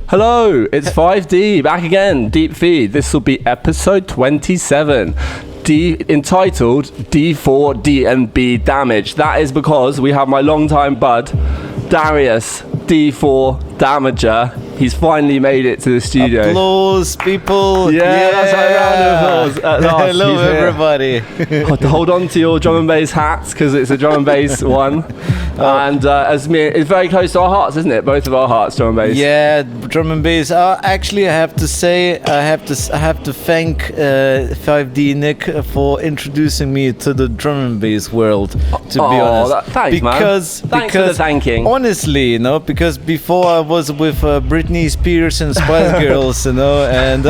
Hello, it's 5D back again, Deep Feed. This will be episode 27, entitled D4-Damager Damage. That is because we have my longtime bud, Darius D4-Damager. He's finally made it to the studio. Applause, people. Yeah, that's a round of applause. At last, hello, everybody. Hold on to your drum and bass hats because it's a drum and bass one. And it's very close to our hearts, isn't it? Both of our hearts, drum and bass. Yeah, drum and bass. Actually, I have to say, I have to thank 5D Nick for introducing me to the drum and bass world. To be honest, thanks, man. Thanks for the thanking. Honestly, you know, because before I was with Britney Spears and Spice Girls, you know, and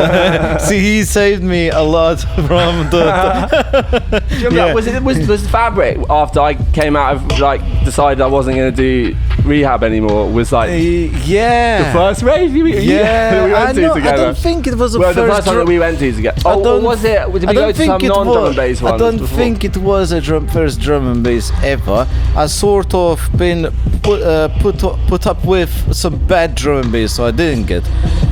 see, he saved me a lot from the. Do you remember, was Fabric after I came out of decided I wasn't going to do rehab anymore? Was the first rave we went to together. I don't think it was the first time that we went to together. Or was it? Did we go to some non-drum and bass ones? I don't think it was a first drum and bass ever. I sort of been put up with some bad drum and bass, so I didn't get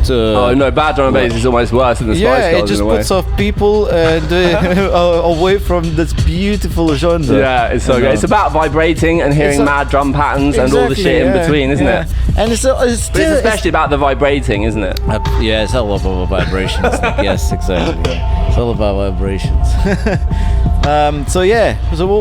to. Oh no, bad drum and bass is almost worse than the Spice Girls. Yeah, it just puts off people away from this beautiful genre. Yeah, it's so great. It's about vibrating and hearing mad drum patterns and all the shit in between, isn't it? And it's especially about the vibrating, isn't it? Yeah, it's all about vibrations. Yes, exactly. It's all about vibrations. So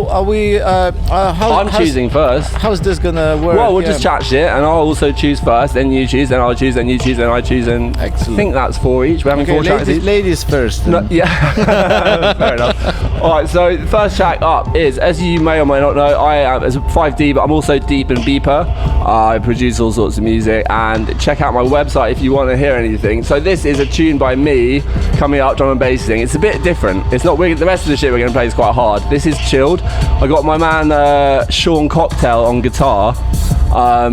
are we? I'm choosing first. How's this gonna work? Well, we'll just chat shit, and I'll also choose first. Then you choose, then I'll choose, then you choose, then I choose, and excellent. I think that's 4 each. We're having 4 tracks each. Ladies first. No, yeah, fair enough. All right, so the first track up is, as you may or may not know, I am as a 5D, but I'm also Deep and Beeper. I produce all sorts of music, and check out my website if you want to hear anything. So this is a tune by me coming up drum and bass thing. It's a bit different. It's not the rest of the shit we're going to play is quite hard. This is chilled. I got my man Sean Cocktail on guitar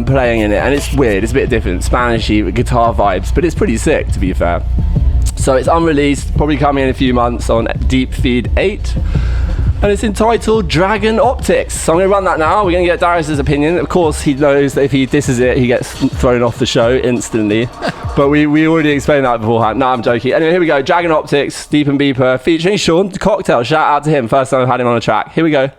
playing in it, and it's weird. It's a bit different, Spanishy guitar vibes, but it's pretty sick, to be fair. So it's unreleased, probably coming in a few months on Deep Feed 8. And it's entitled Dragon Optics. So I'm going to run that now. We're going to get Darius's opinion. Of course, he knows that if he disses it, he gets thrown off the show instantly. But we already explained that beforehand. No, I'm joking. Anyway, here we go. Dragon Optics, Deep and Beeper, featuring Sean Cocktail. Shout out to him. First time I've had him on a track. Here we go.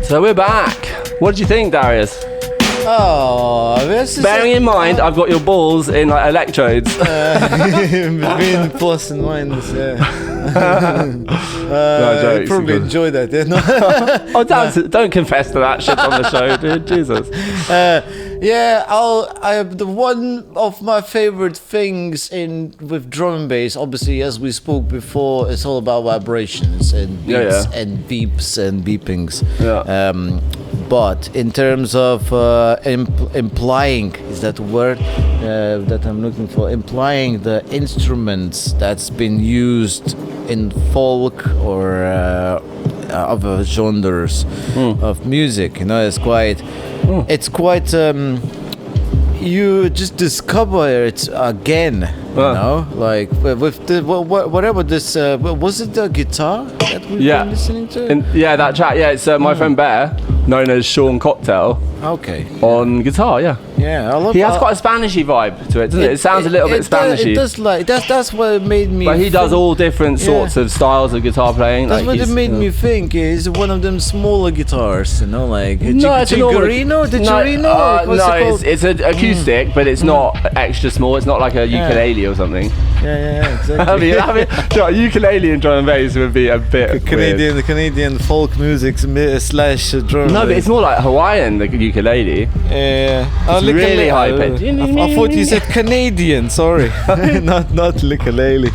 So we're back. What did you think, Darius? Oh, this is Bearing in mind, I've got your balls in like electrodes. between plus and minus. Yeah. jokes, you probably good. enjoy that. Yeah? No. Oh, don't confess to that shit on the show, dude. Jesus. The one of my favorite things with drum and bass, obviously, as we spoke before, it's all about vibrations and beats and beeps and beepings. Yeah. But in terms of implying, is that a word that I'm looking for? Implying the instruments that's been used in folk or other genres of music, it's quite. You just discover it again, like with the whatever this was it the guitar that we've been listening to? That track. Yeah, it's my friend Bear, known as Sean Cocktail. Okay. On guitar, yeah. Yeah, I love. He has quite a Spanishy vibe to it, doesn't it? It sounds a little bit Spanishy. It does that's what made me. But he does all different sorts of styles of guitar playing. That's what it made me think. Is one of them smaller guitars, like Gigarino? The Gigarino? No, it's an acoustic, but it's not extra small. It's not like a ukulele or something. Yeah, exactly. Ukulele and drum and bass would be a bit the Canadian folk music / drum. No, but it's more like Hawaiian, the ukulele. It's really high pitched. I thought you said Canadian. Sorry, not ukulele.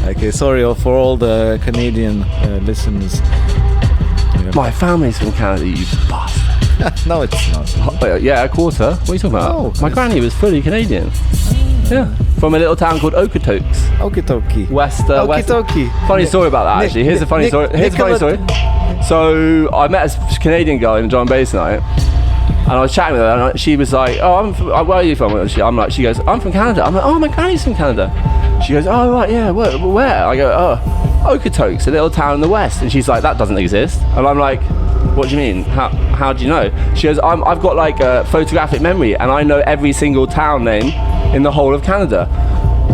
Okay, sorry for all the Canadian listeners. My family's from Canada, you bastard. No, it's not. Yeah, a quarter. What are you talking about? My granny was fully Canadian. Yeah, from a little town called Okotoks. Okotoki. West. Okotoki. Funny story about that, actually. Here's a funny story. So I met a Canadian girl in a drum and bass night, and I was chatting with her, and she was like, "Oh, where are you from?" She goes, "I'm from Canada." I'm like, "Oh, my granny's from Canada." She goes, "Oh, right, yeah. Where?" I go, "Oh, Okotoks, a little town in the west." And she's like, "That doesn't exist." And I'm like, "What do you mean? How do you know?" She goes, "I've got like a photographic memory, and I know every single town name in the whole of Canada,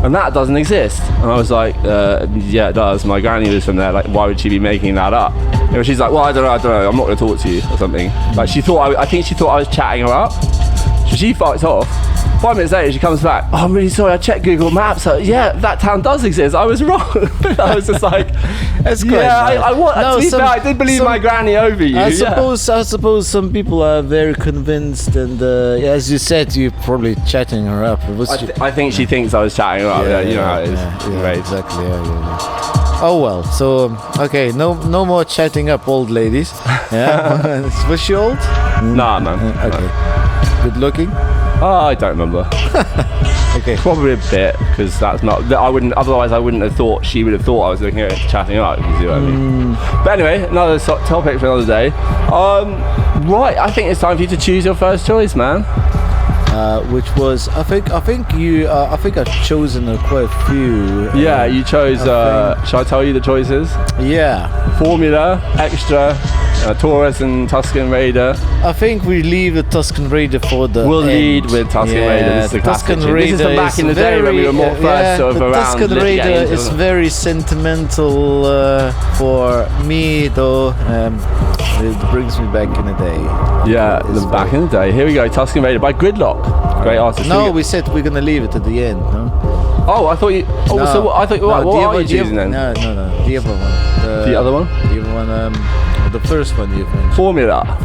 and that doesn't exist." And I was like, "Yeah, it does. My granny was from there. Like, why would she be making that up?" And she's like, "Well, I don't know. I'm not going to talk to you or something." Like, I think she thought I was chatting her up. So she fucked off. 5 minutes later, she comes back. "Oh, I'm really sorry. I checked Google Maps. Yeah, that town does exist. I was wrong." I was just like, "That's great." Yeah, I did believe my granny over you. I suppose some people are very convinced, and as you said, you're probably chatting her up. I think she thinks I was chatting her up. Yeah, you know how it is. Yeah, right. Exactly. Yeah. Oh well. So okay, no more chatting up, old ladies. Yeah. Was she old? Nah, man. Okay. Good looking. Oh, I don't remember. Okay. Probably a bit, because that's not. Otherwise, I wouldn't have thought she would have thought I was looking at it, chatting up. If you see what I mean. But anyway, another topic for another day. Right, I think it's time for you to choose your first choice, man. Which was I think I've chosen quite a few. Yeah, you chose. Shall I tell you the choices? Yeah. Formula, Extra, Taurus, and Tuscan Raider. I think we leave the Tuscan Raider for the. We'll lead with Tuscan Raider. This is the classic. This is from back in the day when we were more first sort of around. Tuscan Raider is very sentimental for me, though. It brings me back in the day. Yeah, back in the day. Here we go, Tuscan Raider by Gridlock. Great artist. No, we said we're gonna leave it at the end. No? Oh, I thought you. Oh, no. So I thought. What are you choosing then? No. The other one. The other one? The other one. The first one you've mentioned. Formula.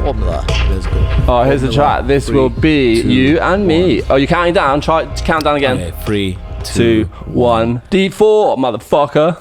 Let's go. Oh, here's the track. This will be you and me. Oh, you're counting down. Try to count down again. Okay, 3, 2, 1. D4, motherfucker.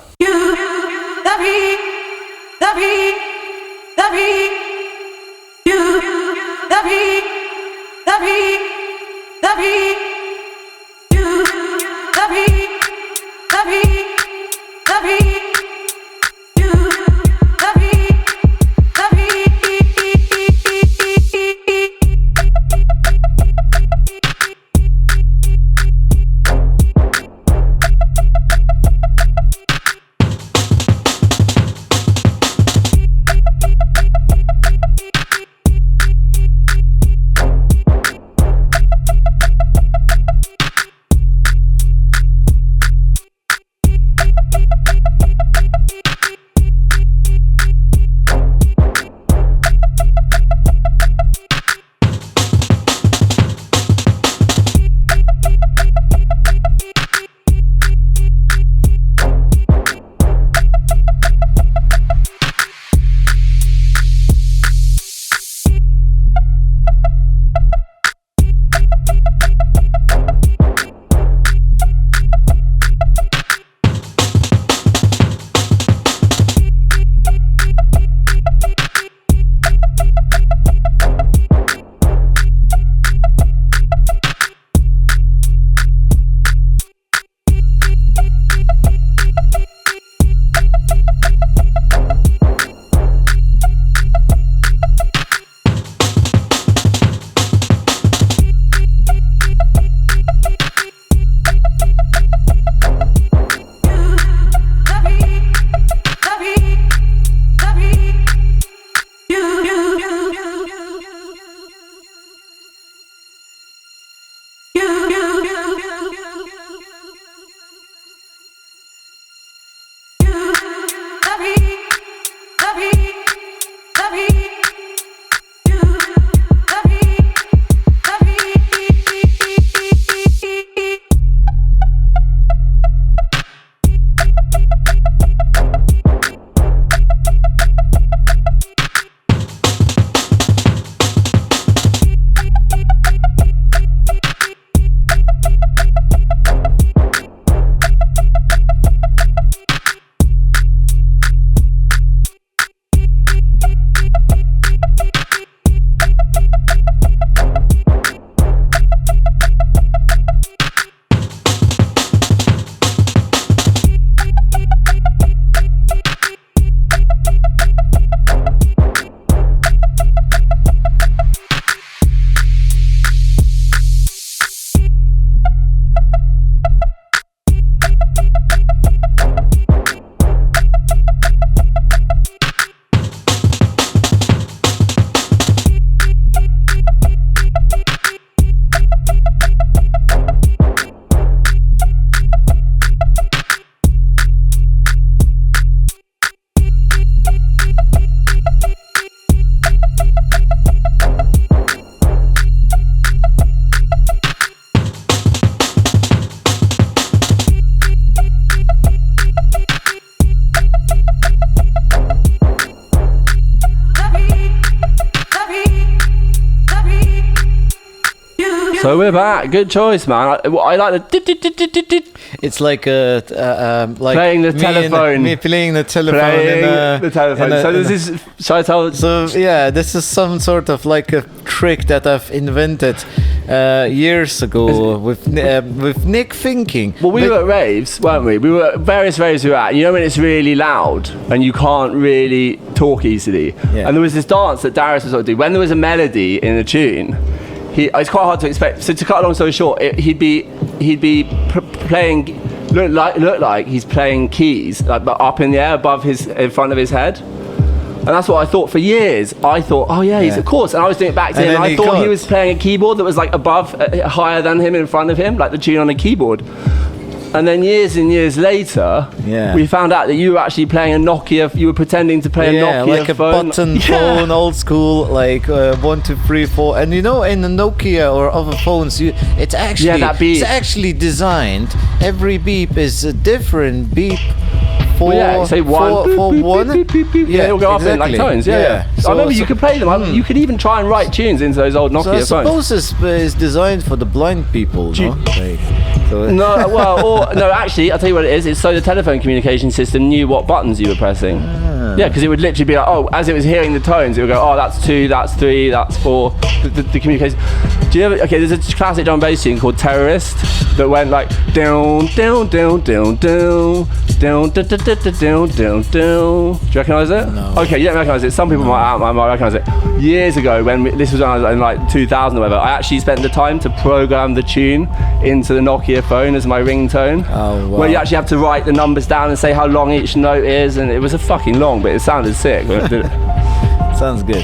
So we're back. Good choice, man. I like the It's like like playing the telephone. Me playing the telephone. playing the telephone. So this is. Shall I tell? So yeah, this is some sort of like a trick that I've invented years ago with Nick thinking. Well, we were at raves, weren't we? We were at various raves we were at. You know when it's really loud and you can't really talk easily. Yeah. And there was this dance that Darius was sort of doing. When there was a melody in a tune, it's quite hard to expect. So to cut a long story short, he'd be playing. Look like he's playing keys, like but up in the air in front of his head. And that's what I thought for years. I thought, oh yeah, he's of course. And I was doing it back to him. And I thought he was playing a keyboard that was like above, higher than him, in front of him, like the tune on a keyboard. And then years and years later, we found out that you were actually playing a Nokia. You were pretending to play a Nokia like a phone. button phone, old school, like 1, 2, 3, 4. And you know, in the Nokia or other phones, it's actually designed. Every beep is a different beep. Say one. For one. Beep, beep, beep. Yeah, it'll go up in like tones. Yeah. So I remember you could play them. You could even try and write tunes into those old Nokia phones. So I suppose it's designed for the blind people, no? No, actually, I'll tell you what it is. It's so the telephone communication system knew what buttons you were pressing. Yeah, because it would literally be like, oh, as it was hearing the tones, it would go, oh, that's 2, that's 3, that's 4. The communication. Do you ever? Okay, there's a classic drum and bass tune called "Terrorist" that went like down, down, down, down, down, down, down, down, down, down. Do you recognise it? No. Okay, you don't recognise it. Some people might recognise it. Years ago, this was when I was in like 2000 or whatever, I actually spent the time to program the tune into the Nokia phone as my ringtone. Oh, wow. Where you actually have to write the numbers down and say how long each note is, and it was a fucking long, but it sounded sick when it did it. Sounds good.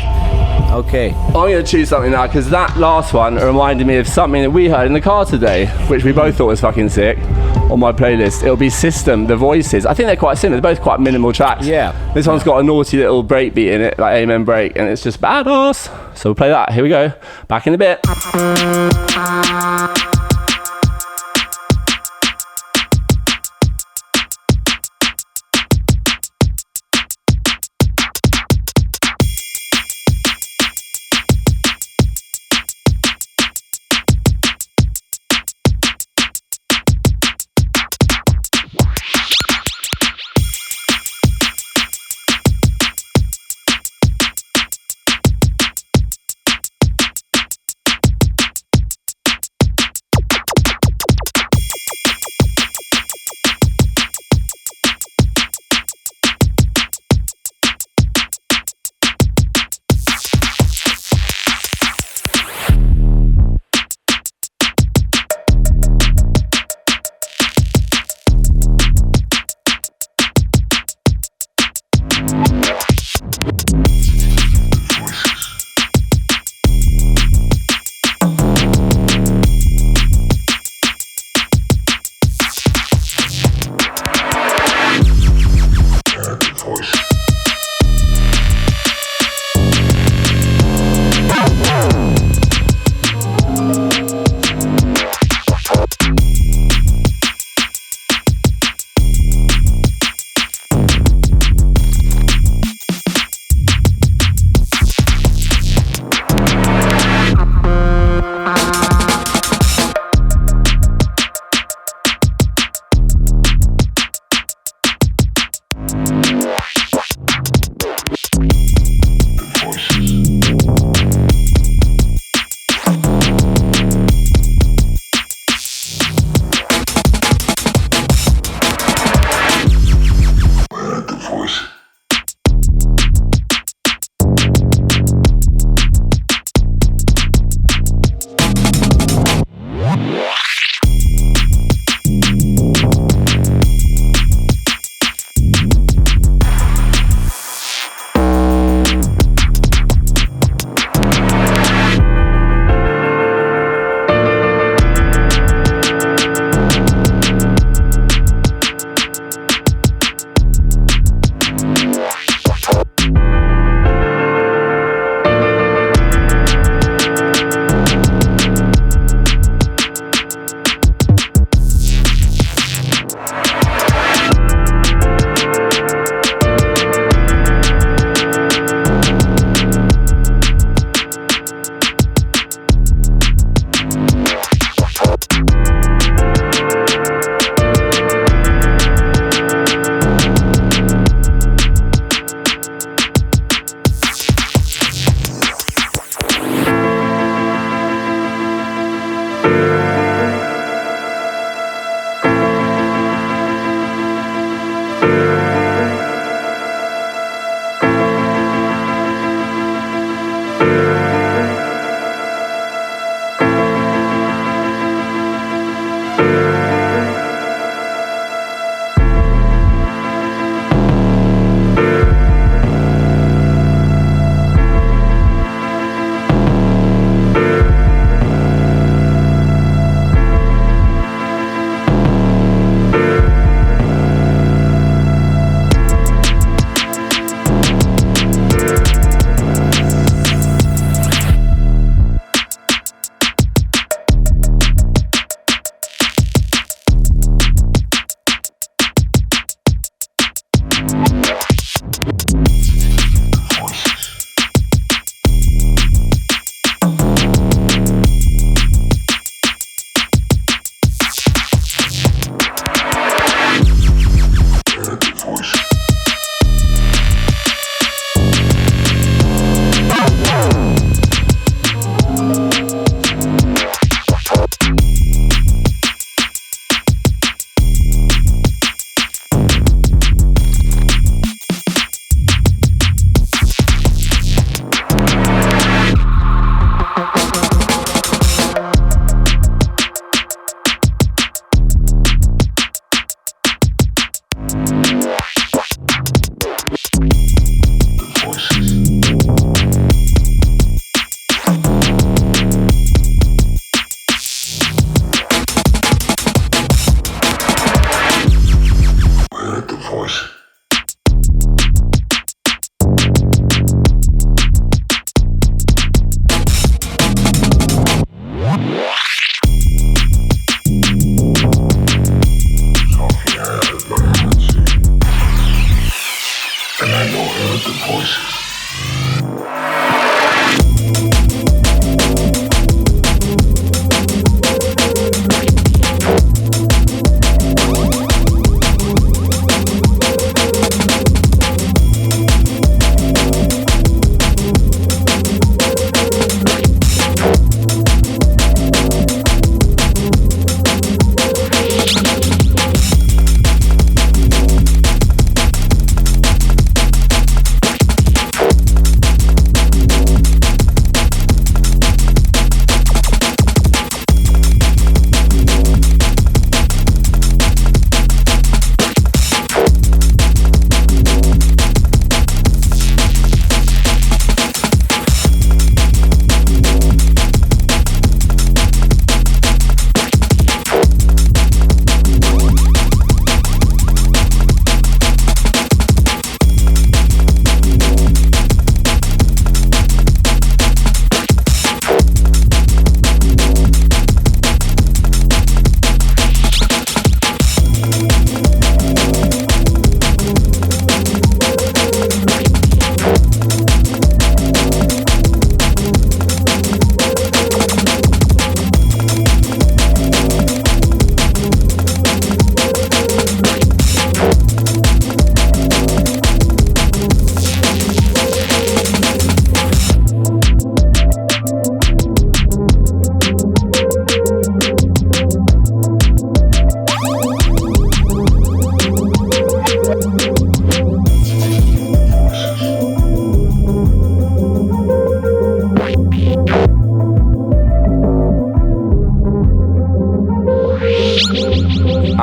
Okay. I'm going to choose something now because that last one reminded me of something that we heard in the car today, which we both thought was fucking sick. On my playlist, it'll be System, The Voices. I think they're quite similar. They're both quite minimal tracks. Yeah. This one's got a naughty little break beat in it, like Amen Break, and it's just badass. So we'll play that. Here we go. Back in a bit.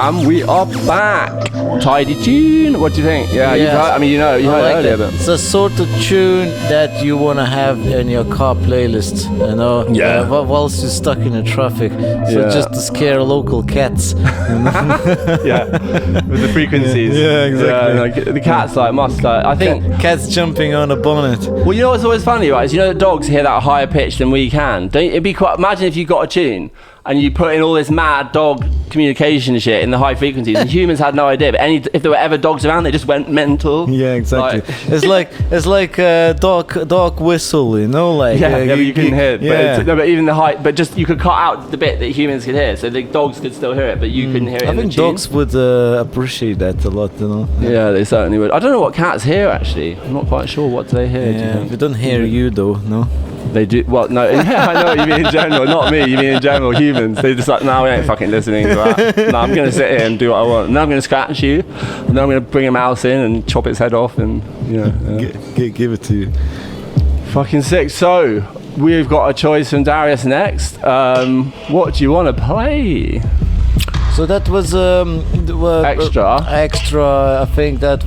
And we are back. Tidy tune. What do you think? Yeah, you've heard, I mean, you heard like earlier, that. but It's a sort of tune that you want to have in your car playlist, you know? Yeah. Whilst you're stuck in the traffic. So Yeah. just to scare local cats. yeah, with the frequencies. Yeah, exactly. Yeah, like, the cats must I think. Cats jumping on a bonnet. Well, you know what's always funny, right? Is the dogs hear that higher pitch than we can. It'd be quite. Imagine if you got a tune and you put in all this mad dog communication shit in the high frequencies, and humans had no idea. But if there were ever dogs around, they just went mental. Yeah, exactly. Like, it's like a dog whistle, you know, like but you couldn't hear it. Yeah. But even the high, but just you could cut out the bit that humans could hear, so the dogs could still hear it, but you couldn't hear it. I in think the tune. dogs would appreciate that a lot, you know. Yeah, they certainly would. I don't know what cats hear actually. I'm not quite sure. What do they hear? Do you Yeah, think? we don't hear you though, no. They do. Well, no, yeah, I know what you mean in general. Not me. You mean in general, humans. They just like, no, we ain't fucking listening to that. No, I'm gonna sit here and do what I want. Now I'm gonna scratch you. And then I'm gonna bring a mouse in and chop its head off and Give it to you. fucking sick. So we've got a choice from Darius next. What do you want to play? So that was Extra. Extra. I think that.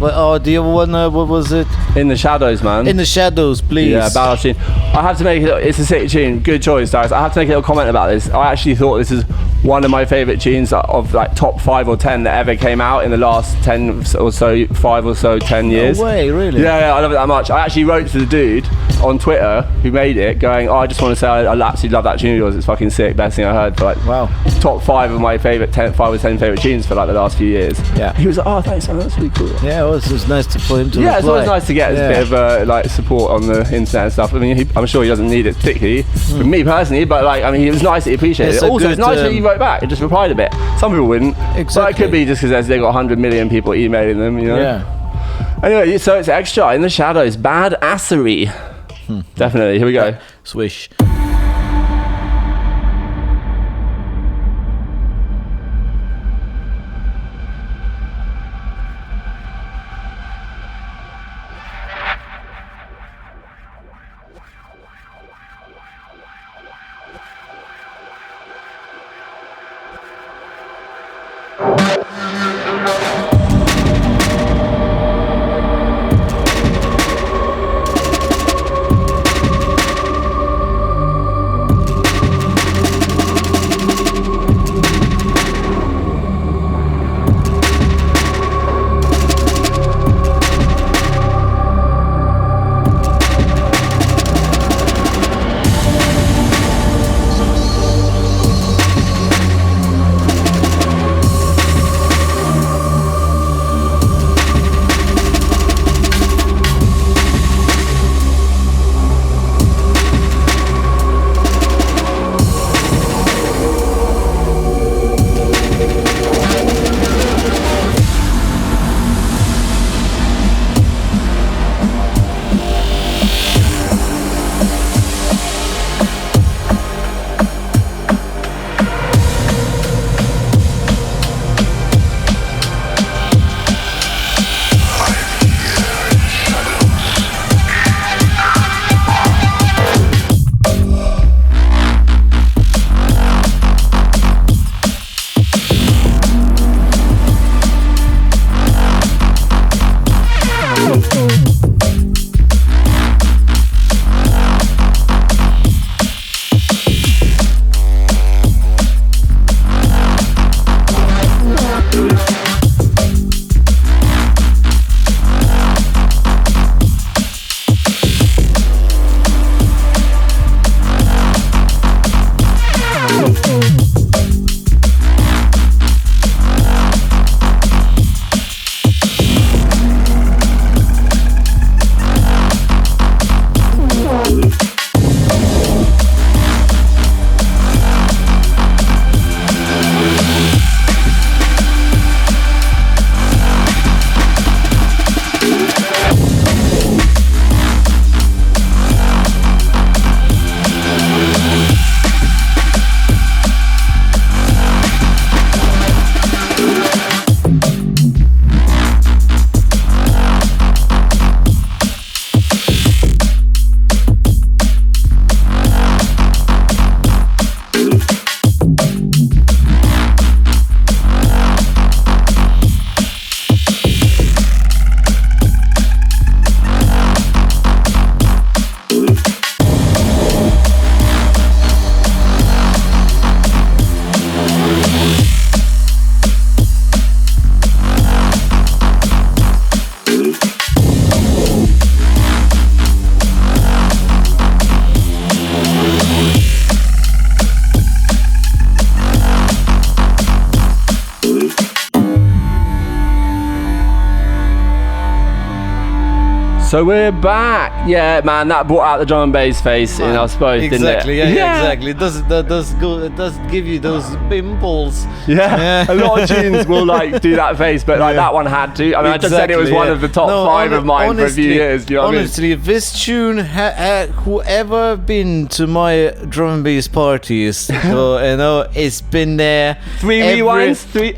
Do you wanna? What was it? In the Shadows, man. In the Shadows, please. Yeah, Battle tune. I have to make it. It's a sick tune. Good choice, Darius. I have to make a little comment about this. I actually thought this is one of my favourite tunes of like top 5 or 10 that ever came out in the last 10 or so, 5 or so, 10 years. No way, really? Yeah, I love it that much. I actually wrote to the dude on Twitter who made it, going, "Oh, I just want to say I absolutely love that tune of yours. It's fucking sick. Best thing I heard for like top 5 of my favourite 5 or 10 favourite tunes for like the last few years." Yeah. He was like, "Oh, thanks, man. That's really cool." Yeah, it was nice for him to Yeah, reply. it's always nice to get a bit of like support on the internet and stuff. I mean, I'm sure he doesn't need it particularly from me personally, but like, I mean, it was nice that he appreciated it. Also, it's nice that he wrote back and just replied a bit. Some people wouldn't. Exactly. But it could be just because they've got 100 million people emailing them, you know? Yeah. Anyway, so it's Extra in the Shadows. Bad assery. Definitely. Here we go. Swish. So we're back. Yeah, man, that brought out the drum and bass face in us both, Exactly, didn't it? yeah, exactly. It does give you those pimples. Yeah. A lot of tunes will like do that face, but like that one had to. I mean, I just said it was one of the top 5 of mine for a few years. Do you know what I mean? Honestly, this tune, whoever been to my drum and bass parties, so, it's been there. 3 rewinds, 3.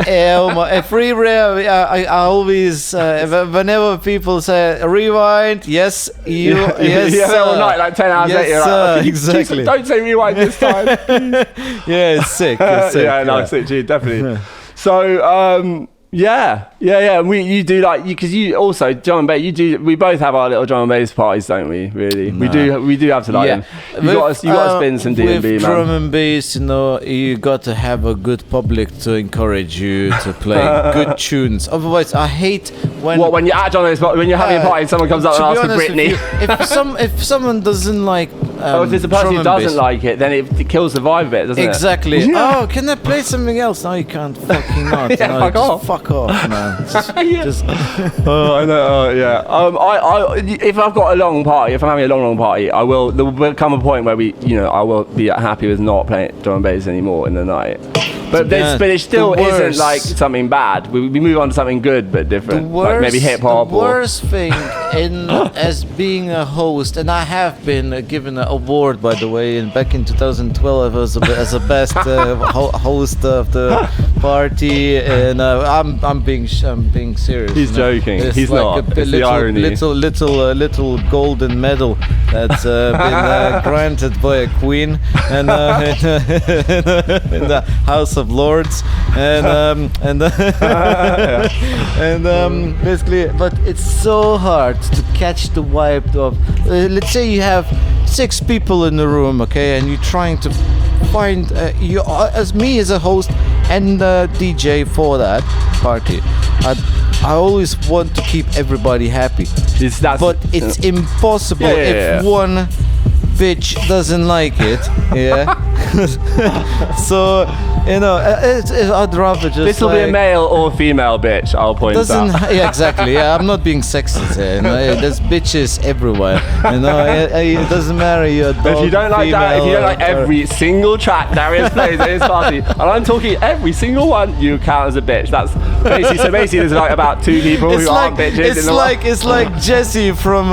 I always, whenever people say rewind, yes, yes, yeah, all night, like 10 hours later. Yes, Like, okay, exactly. Don't say rewind this time. Yeah, it's sick. It's sick. Yeah, no, it's sick, dude, definitely. So, yeah. You do like because you also drum and bass. We both have our little drum and bass parties, don't we? Really, No. we do have to like them. You got to spin some DnB, with man. drum and bass, you got to have a good public to encourage you to play good tunes. Otherwise, I hate when You're at drum and bass, when you're having a party and someone comes up and asks for Britney. if someone doesn't like if there's a person who doesn't like it, then it kills the vibe of it, doesn't it? Exactly. Yeah. Oh, can I play something else? No, you can't fucking not. Yeah, no, fuck off. Fuck off, man. Just Oh, I know. Oh, yeah. I if I've got a long party, if I'm having a long party, there will come a point where I will be happy with not playing drum and bass anymore in the night. But it still isn't like something bad. We move on to something good but different, like maybe hip hop. The worst thing as being a host, and I have been given an award, by the way, and back in 2012 as the best host of the party, and I'm being serious. He's joking. It's He's like not. It's the irony. Little golden medal that's been granted by a queen and in the House of Lords, and basically, but it's so hard to catch the vibe of. Let's say you have 6 people in the room, okay, and you're trying to find you as me as a host and DJ for that party. I always want to keep everybody happy, but it's impossible if one bitch doesn't like it. Yeah. So I'd rather just. This will be a male or female bitch. I'll point out. Yeah, exactly. Yeah, I'm not being sexist here. There's bitches everywhere. It doesn't matter. You're a dog, if you don't like that, if you don't like every single track Darius plays at his party, and I'm talking every single one, you count as a bitch. That's basically. So basically, there's like about 2 people who aren't bitches. It's like Jesse from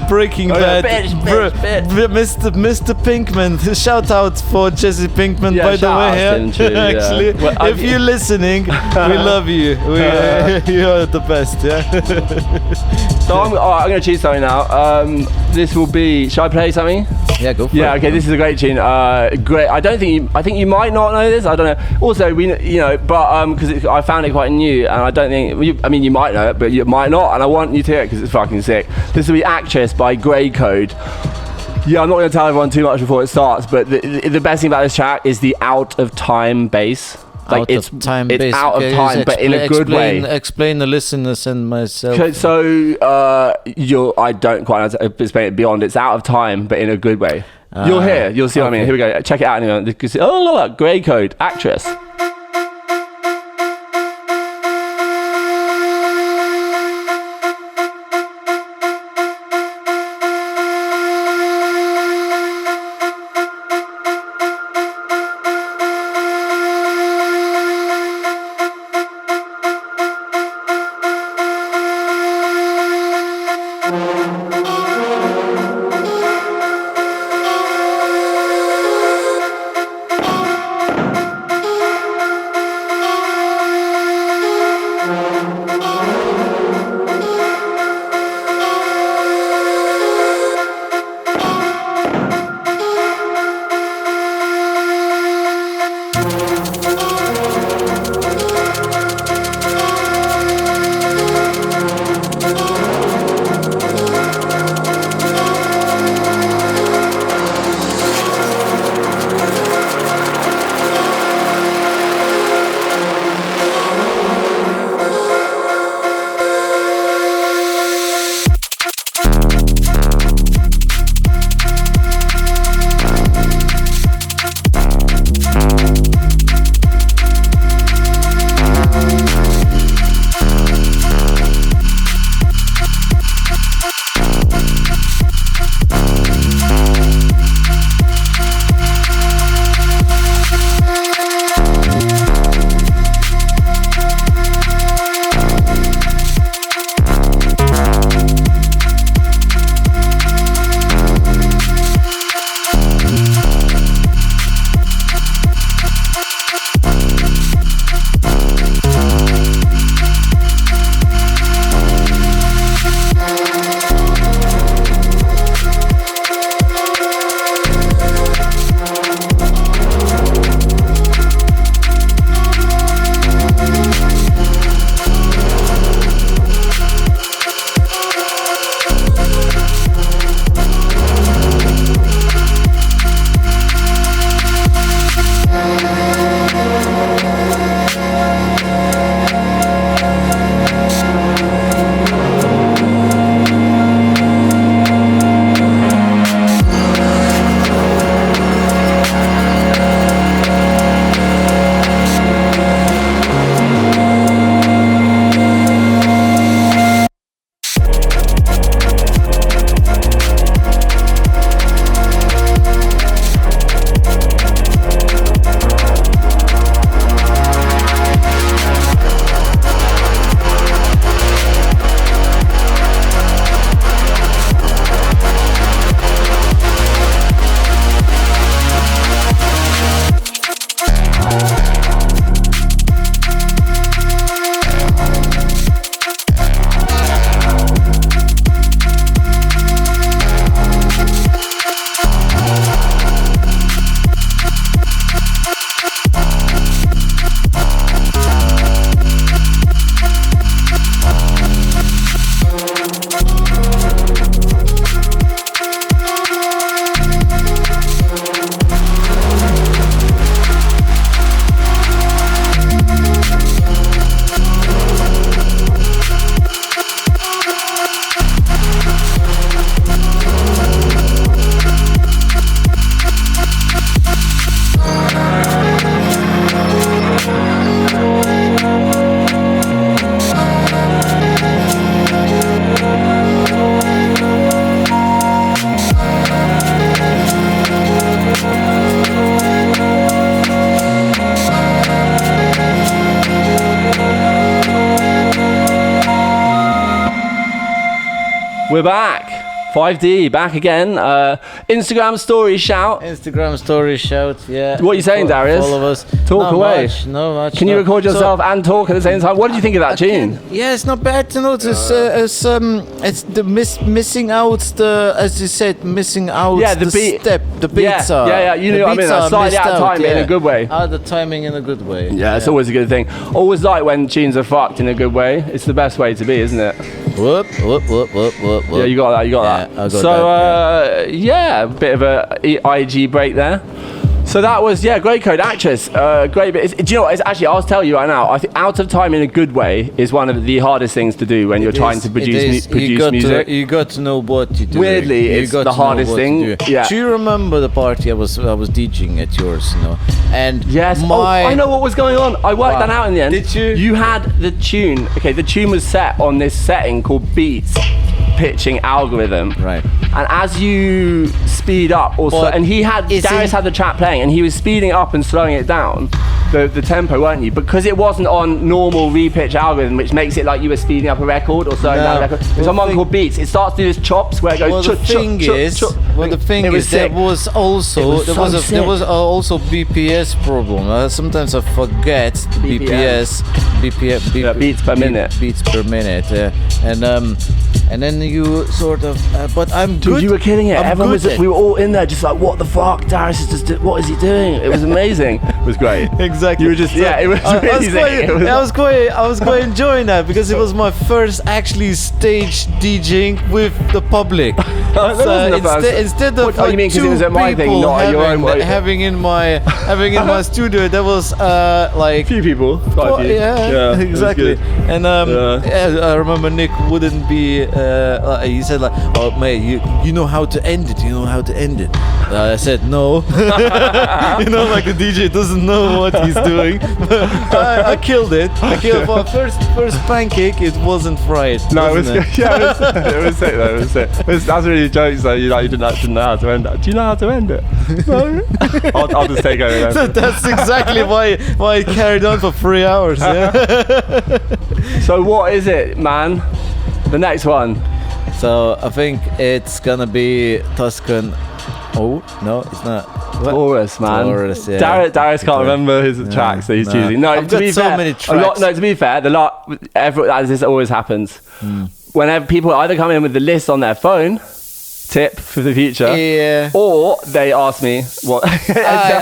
Breaking Bad. Bitch. Mr. Pinkman. Shout out for Jesse Pinkman, by the way. Actually, well, if you're listening, we love you. You're the best. Yeah. So I'm going to choose something now. This will be. Shall I play something? Yeah, go for it. Yeah, okay. This is a great tune. Great. I think you might not know this. I don't know. Also, but because I found it quite new, and I don't think. You might know it, but you might not. And I want you to hear it because it's fucking sick. This will be "Actress" by Grey Code. Yeah, I'm not going to tell everyone too much before it starts, but the best thing about this track is the out of time bass. Like it's out of time, but in a good way. Explain the listeners and myself. So I don't quite know how to explain it beyond. It's out of time, but in a good way. You'll see what I mean. Here we go. Check it out anyway. Oh, Grey Code, Actress. We're back. 5D, back again. Instagram story shout. Instagram story shout, yeah. What are you saying, Darius? Follow us. Talk Not away. Not much. Can you record yourself and talk at the same time? What did you think of that tune? Yeah, it's not bad to notice. It's the missing out the, as you said, missing out the beat. step. The beats are. Yeah, you know what I mean. That's slightly out of time in a good way. Out of timing in a good way. Yeah, it's always a good thing. Always like when tunes are fucked in a good way. It's the best way to be, isn't it? Whoop, whoop, whoop, whoop, whoop. Yeah, you got that. You got that. I got So, that, a bit of a IG break there. So that was, great code actress. Great bit. Do you know what? It's actually, I'll tell you right now, I think out of time in a good way is one of the hardest things to do when you're trying to produce music. You got to know what you do. Weirdly, it's the hardest thing. Yeah. Do you remember the party I was DJing at yours, you know? And yes, I know what was going on. I worked that out in the end. Did you? You had the tune. Okay, the tune was set on this setting called Beats pitching algorithm. Right. And as you speed up, and Darius had the track playing, and he was speeding up and slowing it down, the tempo, weren't you? Because it wasn't on normal repitch algorithm, which makes it like you were speeding up a record or slowing down a record. There's one called Beats. It starts to do this chops where it goes. The thing is, there was also BPS problem. Sometimes I forget BPS. Beats per minute. Beats per minute. And then you sort of. But I'm good. Dude, you were killing it. We were all in there, just like, what the fuck? Darius is just. What is he doing? It was amazing. It was great. Exactly. You were just. It was amazing. I was quite enjoying that because it was my first actually stage DJing with the public. Instead of you mean because it was at my thing, not at your own way? Having in my studio, there was like few people. Quite a few. Yeah, exactly. And I remember Nick wouldn't be. He said like, "Oh mate, you know how to end it. You know how to end it." I said no. You know, like the DJ doesn't know what he's doing. I killed it. For first pancake. It wasn't fried. No, it was sick. It was sick. That's really jokes though. You didn't know how to end it. Do you know how to end it? No. I'll just take over. So that's exactly why it carried on for 3 hours. Yeah. So what is it, man? The next one. So I think it's gonna be Tuscan. Oh no, it's not. What? Taurus, man. Taurus, yeah. Darius can't remember his tracks that he's choosing. No, I've got so many tracks. To be fair, this always happens. Whenever people either come in with the list on their phone, tip for the future, or they ask me what. I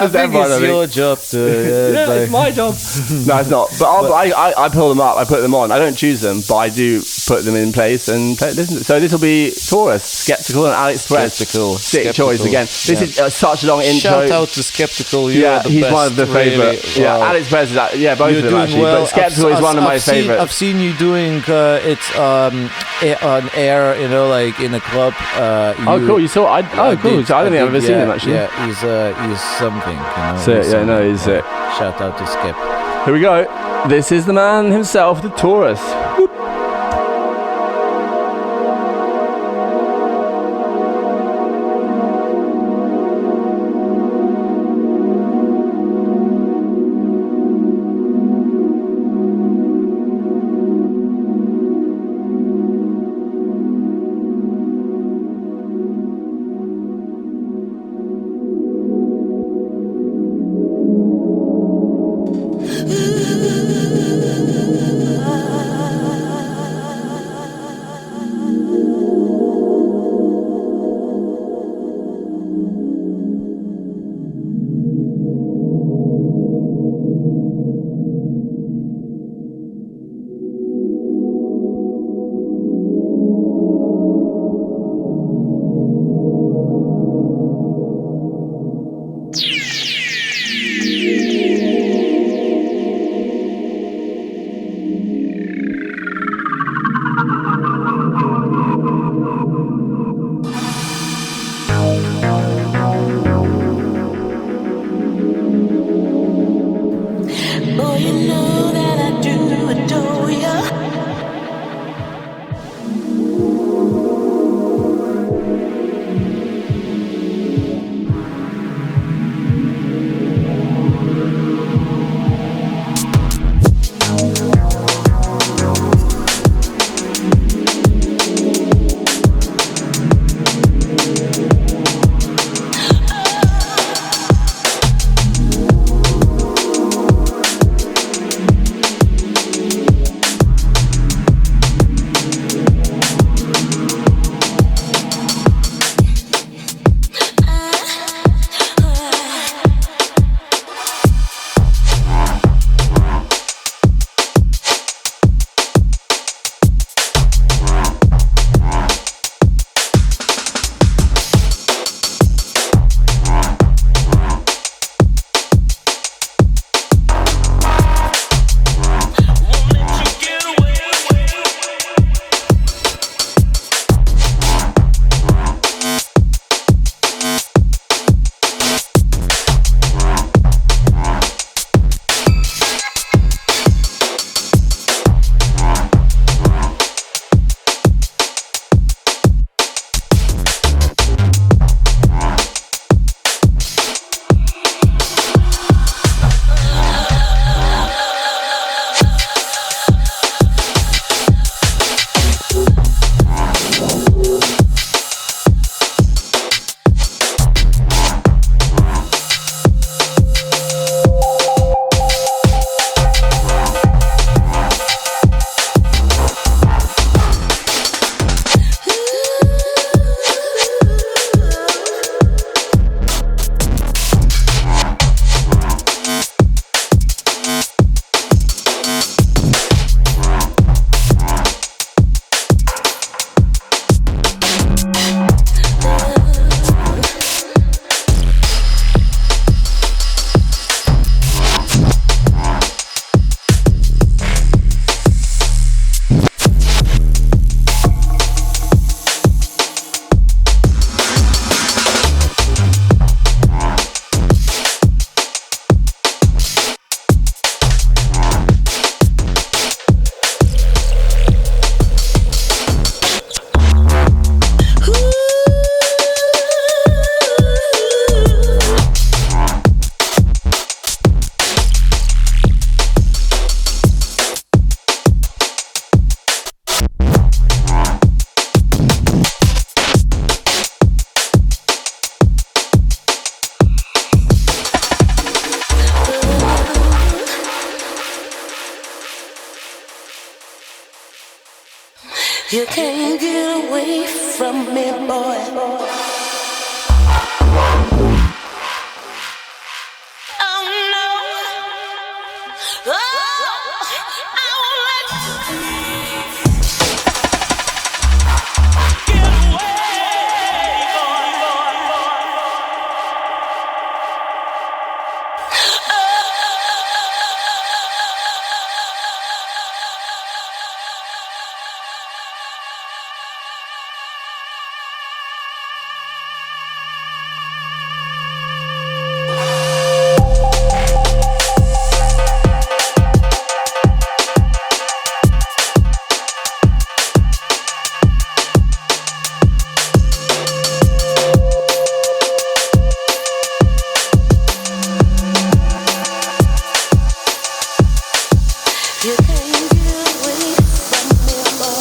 think it's your job to. It's my job. No, it's not. But I pull them up. I put them on. I don't choose them, but I do put them in place and listen. So this will be Taurus, Skeptical, and Alex Perez. Sick choice again. This is such a long intro. Shout out to Skeptical. He's one of the favourite. Really. Yeah, Alex Perez is both of them actually. Well. But Skeptical is one of my favourites. I've seen you doing it on air, you know, like in a club. Cool. You saw? Cool. So I don't think I've ever seen him actually. Yeah, he's something. You know, he's sick. Shout out to Skep. Here we go. This is the man himself, the Taurus. Whoop. You can't get away from me, boy. Oh no. Oh, I won't let you get away, you can't get away from me, boy.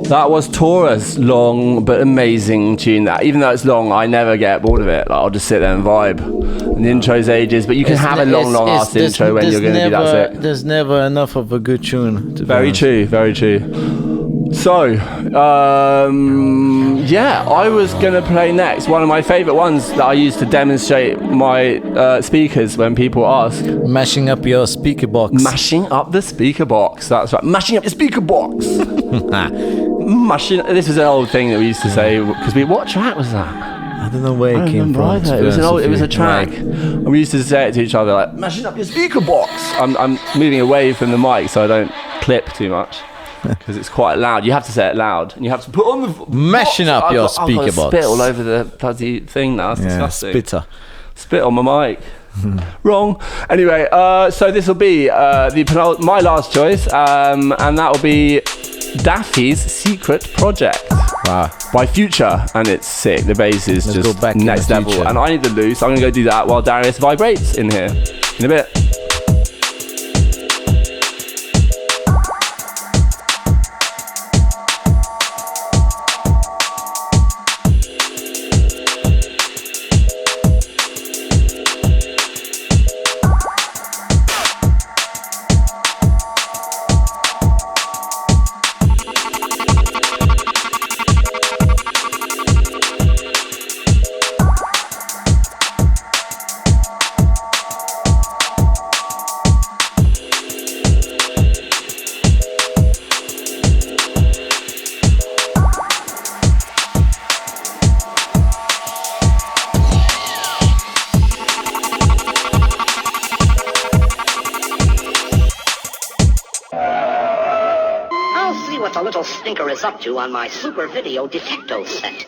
That was Tora's long but amazing tune. That even though it's long, I never get bored of it. Like, I'll just sit there and vibe. And the intro's ages, but you can have a long ass intro when you're going to be that sick. There's never enough of a good tune. Very true, very true. So, yeah, I was going to play next one of my favourite ones that I use to demonstrate my speakers when people ask. Mashing up your speaker box. Mashing up the speaker box. That's right. Mashing up your speaker box. Mashing. This is an old thing that we used to say because what track was that? I don't know where it came from. It was a track. And we used to say it to each other like, mashing up your speaker box. I'm moving away from the mic so I don't clip too much. Because it's quite loud. You have to say it loud. And you have to put on the... Mashing up your speaker box. I've got spit all over the bloody thing now. It's disgusting. Spitter. Spit on my mic. Wrong. Anyway, so this will be my last choice. And that will be Daffy's Secret Project. Wow. By Future. And it's sick. The bass is just next level. And I need the loose. I'm going to go do that while Darius vibrates in here. In a bit. Stinker is up to on my super video detecto set.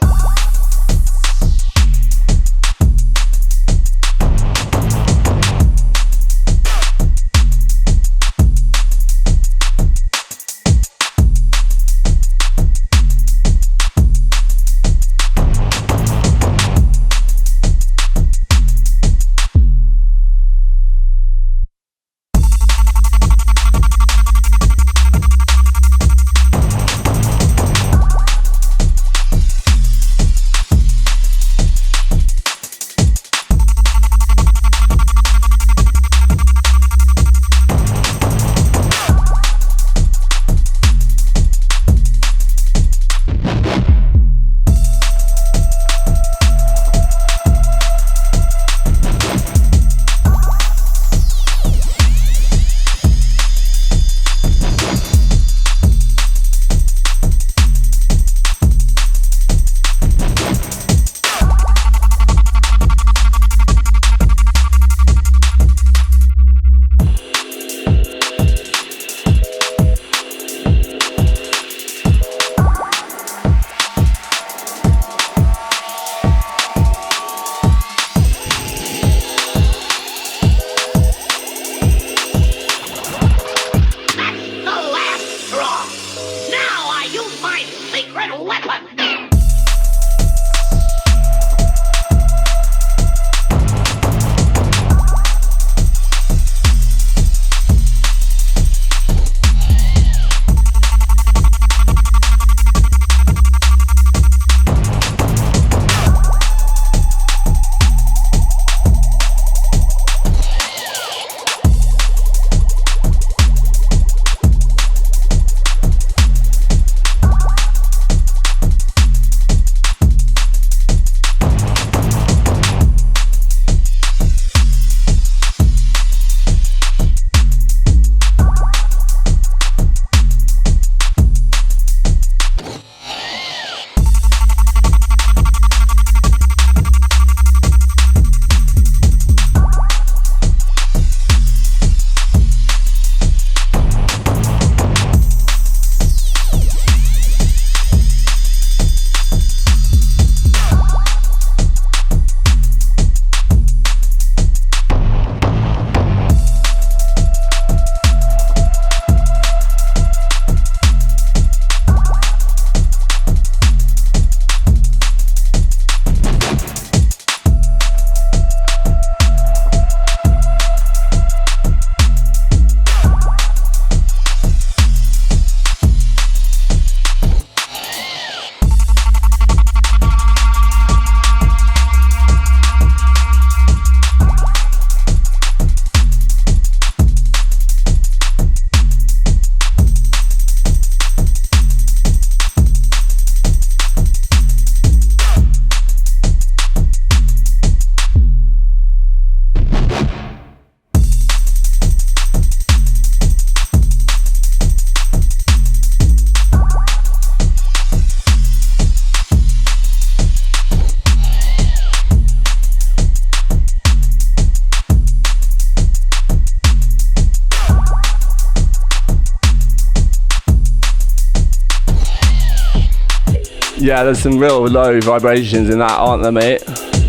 Yeah, there's some real low vibrations in that, aren't there, mate?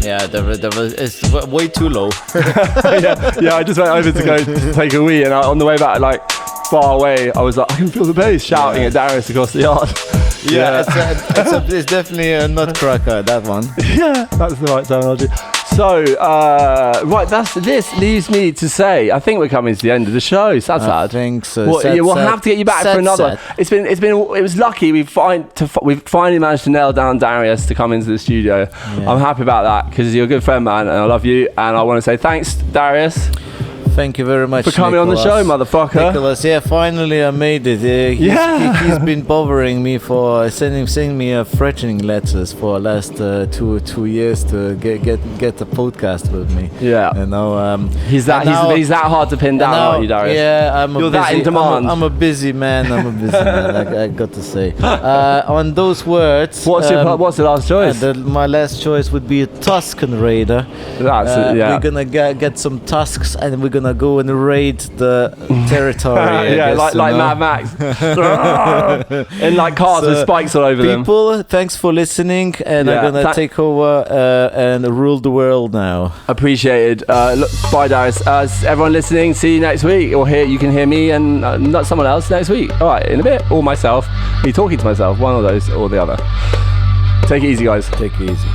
Yeah, it's way too low. yeah, I just went over to go to take a wee, and on the way back, like far away, I was like, I can feel the bass shouting at Darius across the yard. Yeah, it's definitely a nutcracker, that one. Yeah, that's the right terminology. So, right, this leaves me to say, I think we're coming to the end of the show. Sad. I think so. We'll have to get you back for another one. It was lucky we finally managed to nail down Darius to come into the studio. Yeah. I'm happy about that because you're a good friend, man, and I love you. And I want to say thanks, Darius. Thank you very much for coming Nicholas. on the show, motherfucker. Nicholas, yeah, finally I made it. He's been bothering me for sending me threatening letters for the last 2 years to get the podcast with me. Yeah, you know, he's that hard to pin down, aren't you, Darius? Yeah, you're that in demand. I'm a busy man. I got to say. On those words, what's the last choice? My last choice would be a Tuscan Raider. We're gonna get some tusks and we're gonna gonna go and raid the territory. I yeah, guess, like you know? Mad Max. In like cars with So, spikes all over them. People, thanks for listening, and Yeah, I'm gonna take over and rule the world now. Appreciated. Look, bye, Darius. Everyone listening, see you next week. Or you can hear me and not someone else next week. All right, in a bit. Or myself. Me talking to myself. One of those or the other. Take it easy, guys. Take it easy.